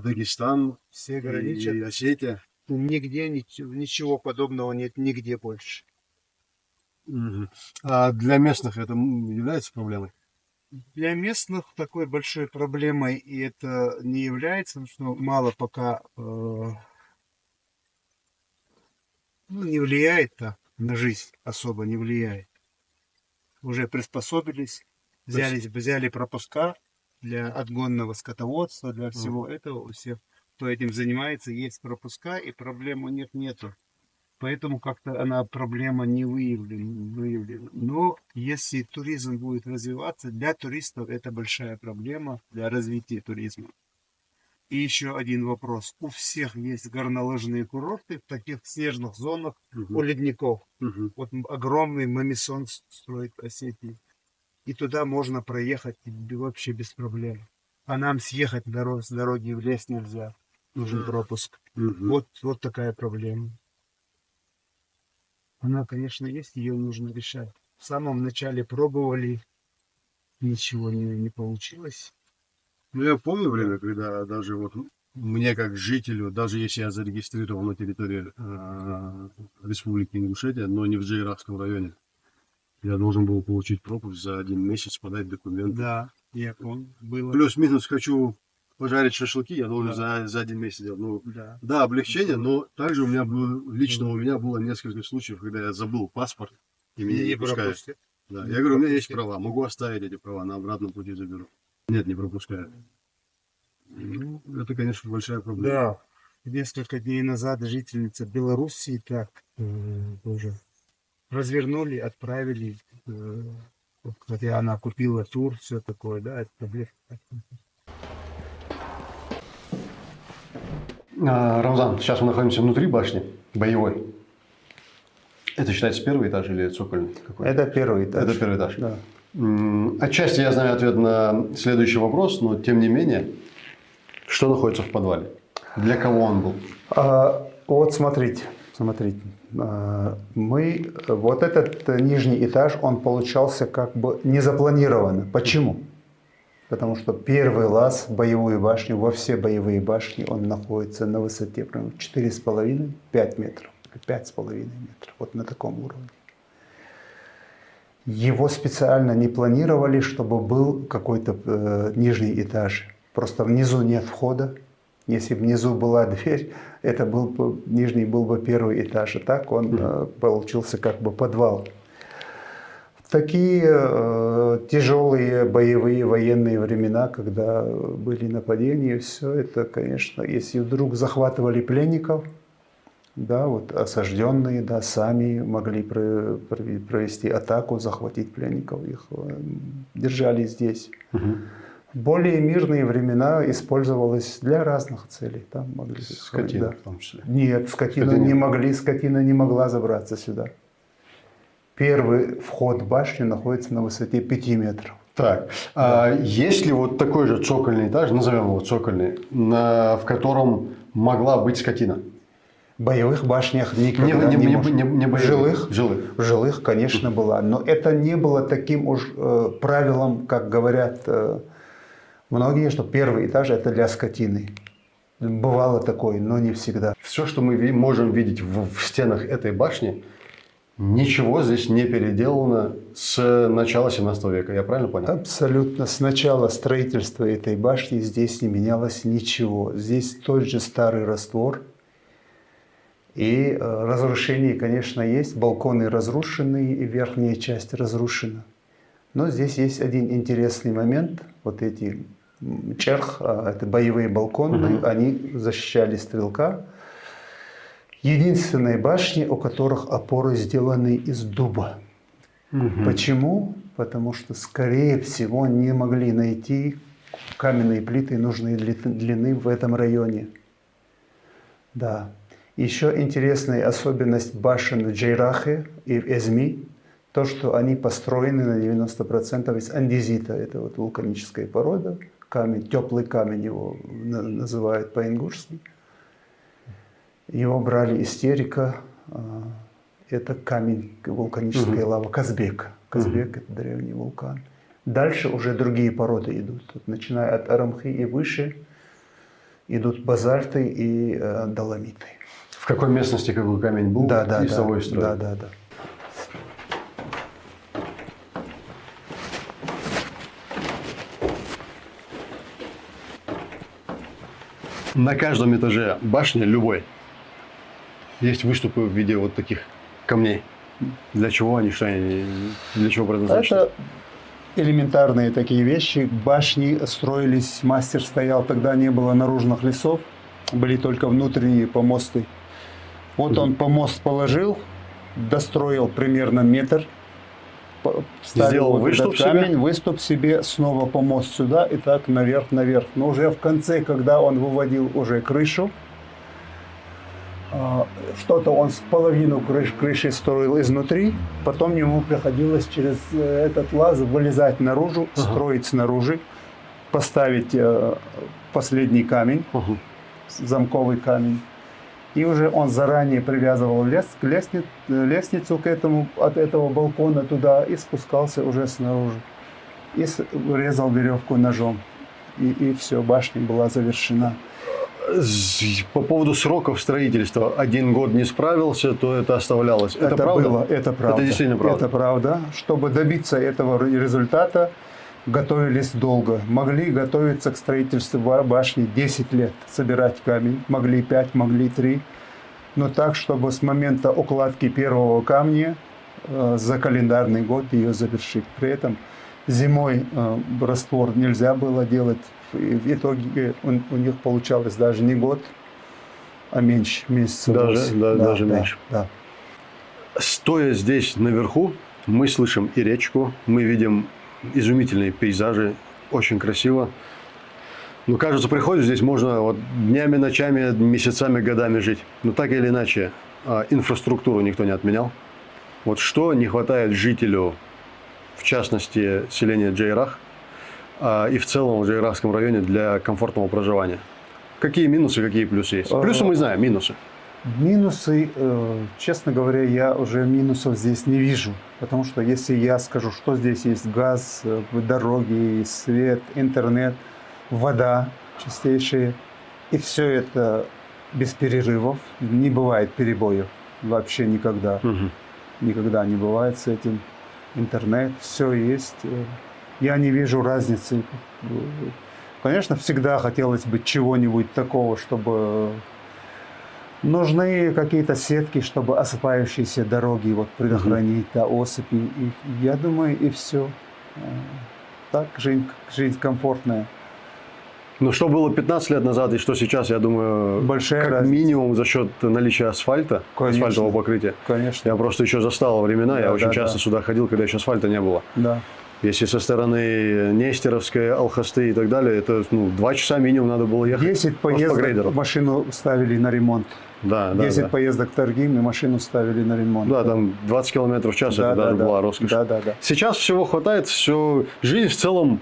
Дагестан Все и граничат. Осетия. Нигде ничего подобного нет, нигде больше. Мгм. А для местных это является проблемой? Для местных такой большой проблемой и это не является, потому что мало пока не влияет так на жизнь, особо не влияет. Уже приспособились, взяли пропуска для отгонного скотоводства, для всего этого. У всех, кто этим занимается, есть пропуска, и проблем у них нету. Поэтому как-то она проблема не выявлена. Но если туризм будет развиваться, для туристов это большая проблема для развития туризма. И еще один вопрос. У всех есть горнолыжные курорты в таких снежных зонах Мгм. у ледников. Мгм. Вот огромный Мамисон строит в Осетии. И туда можно проехать вообще без проблем. А нам съехать с дороги в лес нельзя. Нужен пропуск. Мгм. Вот такая проблема. Она, конечно, есть, ее нужно решать. В самом начале пробовали, ничего не получилось. Ну, я помню время, когда даже вот мне как жителю, даже если я зарегистрирован на территории Республики Ингушетия, но не в Джейрахском районе, я должен был получить пропуск за 1 месяц, подать документы. Да, я помню, было. Плюс-минус хочу пожарить шашлыки, я должен за 1 месяц делать. Ну, Да. да, облегчение, но также у меня было, лично у меня было несколько случаев, когда я забыл паспорт и меня не пускают. пропустят. Да. Не Я говорю, у меня есть пропустят. права, могу оставить эти права, на обратном пути заберу. Нет, не пропускают. Ну, это, конечно, большая проблема. Да, несколько дней назад жительница Белоруссии так тоже развернули, отправили, хотя она купила тур, все такое, да, это проблема. Рамзан, сейчас мы находимся внутри башни, боевой. Это считается первый этаж или цокольный? Какой? Это первый этаж. Это первый этаж. Да. Отчасти я знаю ответ на следующий вопрос, но тем не менее, что находится в подвале? Для кого он был? Вот смотрите. Вот этот нижний этаж, он получался как бы незапланированно. Почему? Потому что первый лаз в боевую башню, во все боевые башни, он находится на высоте примерно 4,5-5 метров. 5,5 метров. Вот на таком уровне. Его специально не планировали, чтобы был какой-то нижний этаж. Просто внизу нет входа. Если бы внизу была дверь, это нижний был бы первый этаж. И так он получился как бы подвал. В такие тяжелые боевые военные времена, когда были нападения, все это, конечно, если вдруг захватывали пленников, да, вот осажденные, да, сами могли провести атаку, захватить пленников, их держали здесь. В более мирные времена использовалось для разных целей. Там могли Скотина, да. в том числе. Нет, скотина не могла забраться сюда. Первый вход в башню находится на высоте 5 метров. Так, есть ли вот такой же цокольный этаж, назовем его цокольный, в котором могла быть скотина? В боевых башнях никогда Не в боевых. жилых? В жилых, конечно, была. Но это не было таким уж правилом, как говорят многие, что первый этаж – это для скотины. Бывало такое, но не всегда. Все, что мы можем видеть в стенах этой башни, ничего здесь не переделано с начала 17 века. Я правильно понял? Абсолютно. С начала строительства этой башни здесь не менялось ничего. Здесь тот же старый раствор. И разрушения, конечно, есть. Балконы разрушены, и верхняя часть разрушена. Но здесь есть один интересный момент. Вот эти черх, это боевые балконы, они защищали стрелка. Единственные башни, у которых опоры сделаны из дуба. Почему? Потому что, скорее всего, не могли найти каменные плиты нужной длины в этом районе. Да. Еще интересная особенность башен в Джейрахе и в Эзми, то, что они построены на 90% из андезита. Это вот вулканическая порода, камень, теплый камень его называют по-ингушски. Его брали из терека, это камень, вулканическая лава, Казбек. Казбек – это древний вулкан. Дальше уже другие породы идут. Вот, начиная от Арамхи и выше, идут базальты и доломиты. В какой местности какой камень был? Да. Из того и строили? Да. На каждом этаже башни, любой, есть выступы в виде вот таких камней. Для чего они, что они, для чего предназначены? Это элементарные такие вещи. Башни строились, мастер стоял, тогда не было наружных лесов, были только внутренние помосты. Вот он помост положил, достроил примерно метр, сделал вот выступ этот камень, себе. выступ себе, снова помост сюда и так наверх. Но уже в конце, когда он выводил уже крышу, что-то он половину крыши строил изнутри, потом ему приходилось через этот лаз вылезать наружу, строить снаружи, поставить последний камень, замковый камень. И уже он заранее привязывал лестницу к этому, от этого балкона туда и спускался уже снаружи. И резал веревку ножом. И все, башня была завершена. По поводу сроков строительства, 1 год не справился, то это оставлялось. Это правда? Было, это правда. Это действительно правда? Это правда. Чтобы добиться этого результата, готовились долго. Могли готовиться к строительству башни 10 лет, собирать камень. Могли 5, могли 3. Но так, чтобы с момента укладки первого камня за календарный год ее завершить. При этом зимой раствор нельзя было делать. В итоге у них получалось даже не год, а меньше, месяцев. Даже меньше. Да. Стоя здесь наверху, мы слышим и речку, мы видим изумительные пейзажи, очень красиво. Но кажется, приходишь, здесь можно вот днями, ночами, месяцами, годами жить. Но так или иначе, инфраструктуру никто не отменял. Вот что не хватает жителю, в частности, селения Джейрах, и в целом в Джейрахском районе для комфортного проживания? Какие минусы, какие плюсы есть? Плюсы мы знаем, минусы. Минусы, честно говоря, я уже минусов здесь не вижу. Потому что если я скажу, что здесь есть газ, дороги, свет, интернет, вода чистейшая, и все это без перерывов, не бывает перебоев вообще никогда. Никогда не бывает с этим. Интернет, все есть. Я не вижу разницы. Конечно, всегда хотелось бы чего-нибудь такого, чтобы... Нужны какие-то сетки, чтобы осыпающиеся дороги вот предохранить, да, осыпи. И, я думаю, и все. Так жизнь комфортная. Но что было 15 лет назад и что сейчас, я думаю, Большая как разница. минимум за счет наличия асфальта, Конечно. асфальтового покрытия. Конечно. Я просто еще застал времена, я очень часто сюда ходил, когда еще асфальта не было. Да. Если со стороны Нестеровской, Алхасты и так далее, это 2 часа минимум надо было ехать. 10 просто по грейдеру. поездок машину ставили на ремонт. Да, 10 да. поездок торгим, и машину ставили на ремонт. Да, там 20 километров в час, это даже была роскошь. Да. Сейчас всего хватает, все, жизнь в целом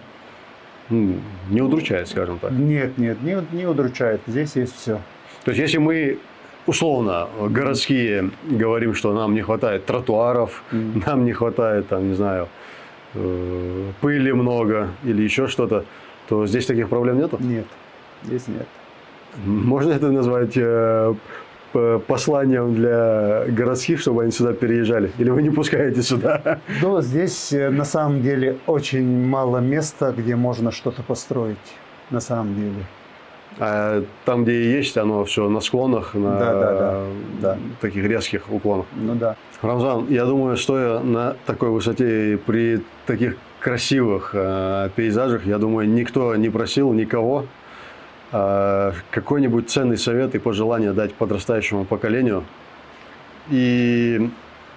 не удручает, скажем так. Нет, не удручает. Здесь есть все. То есть, если мы условно городские говорим, что нам не хватает тротуаров, нам не хватает, там, не знаю, пыли много или еще что-то, то здесь таких проблем нету? Нет, здесь нет. Можно это назвать посланием для городских, чтобы они сюда переезжали? Или вы не пускаете сюда? Но здесь на самом деле очень мало места, где можно что-то построить. На самом деле. А там, где и есть, оно все на склонах, на Да. таких резких уклонах. Ну да. Рамзан, я думаю, стоя на такой высоте и при таких красивых пейзажах, я думаю, никто не просил никого какой-нибудь ценный совет и пожелание дать подрастающему поколению. И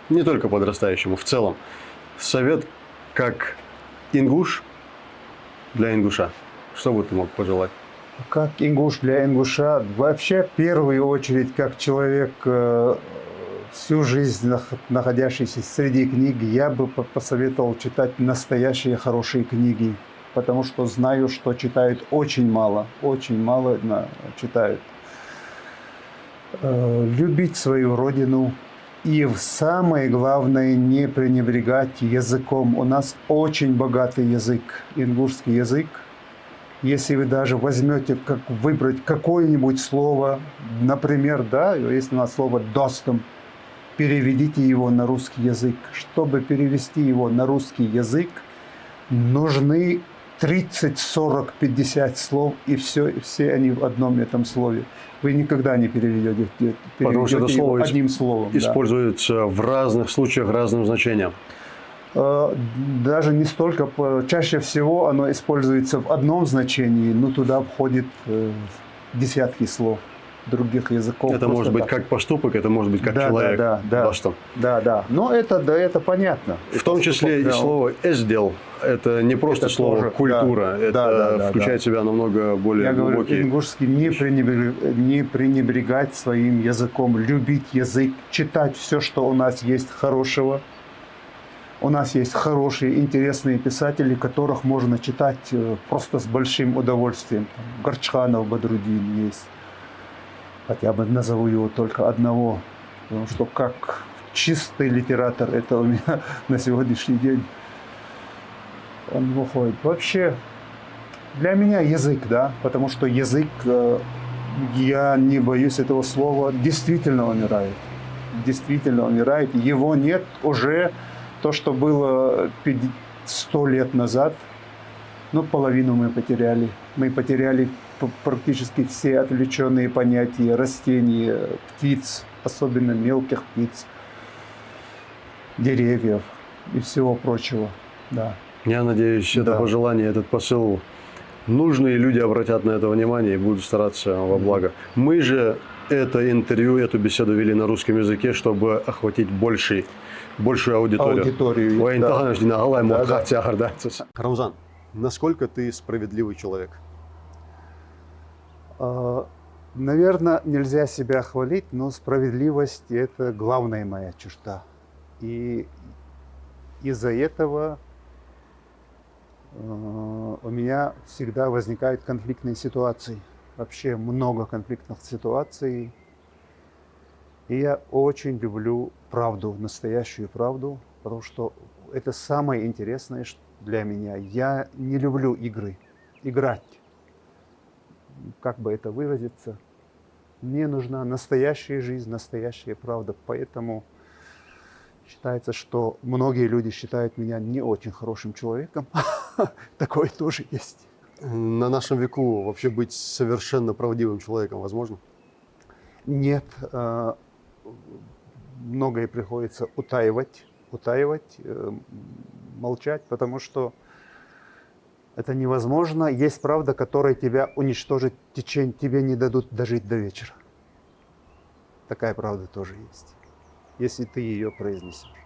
не только подрастающему, в целом. Совет как ингуш для ингуша. Что бы ты мог пожелать? Как ингуш для ингуша, вообще в первую очередь, как человек, всю жизнь находящийся среди книг, я бы посоветовал читать настоящие хорошие книги, потому что знаю, что читают очень мало читают. Любить свою родину и самое главное не пренебрегать языком. У нас очень богатый язык, ингушский язык. Если вы даже возьмете, выбрать какое-нибудь слово, например, да, если у нас слово «достом», переведите его на русский язык. Чтобы перевести его на русский язык, нужны 30, 40, 50 слов, и все они в одном этом слове. Вы никогда не переведете Потому что это слово одним словом. используется в разных случаях разным значением. Даже не столько, чаще всего оно используется в одном значении, но туда входит десятки слов других языков. Это может быть как поступок, это может быть как человек. Да. Но это понятно. В том числе и слово «эздел». Это не просто это слово тоже, «культура». Это включает в себя намного более глубокие... Я говорю, ингушский не пренебрегать своим языком, любить язык, читать все, что у нас есть хорошего. У нас есть хорошие, интересные писатели, которых можно читать просто с большим удовольствием. Горчханов, Бадрудин есть. Хотя бы назову его только одного. Потому что как чистый литератор, это у меня на сегодняшний день он выходит. Вообще, для меня язык, да, потому что язык, я не боюсь этого слова, действительно умирает. Действительно умирает. Его нет уже... То, что было 100 лет назад, половину мы потеряли. Мы потеряли практически все отвлеченные понятия растений, птиц, особенно мелких птиц, деревьев и всего прочего. Да. Я надеюсь, это пожелание, этот посыл, нужные люди обратят на это внимание и будут стараться во благо. Мы же это интервью, эту беседу вели на русском языке, чтобы охватить большую аудиторию. Рамзан, насколько ты справедливый человек? Наверное, нельзя себя хвалить, но справедливость – это главная моя черта. И из-за этого у меня всегда возникают конфликтные ситуации. Вообще много конфликтных ситуаций. И я очень люблю правду, настоящую правду, потому что это самое интересное для меня. Я не люблю играть. Как бы это выразиться? Мне нужна настоящая жизнь, настоящая правда. Поэтому считается, что многие люди считают меня не очень хорошим человеком. Такое тоже есть. На нашем веку вообще быть совершенно правдивым человеком возможно? Нет. Многое приходится утаивать, молчать, потому что это невозможно. Есть правда, которая тебя уничтожит, тебе не дадут дожить до вечера. Такая правда тоже есть, если ты ее произнесешь.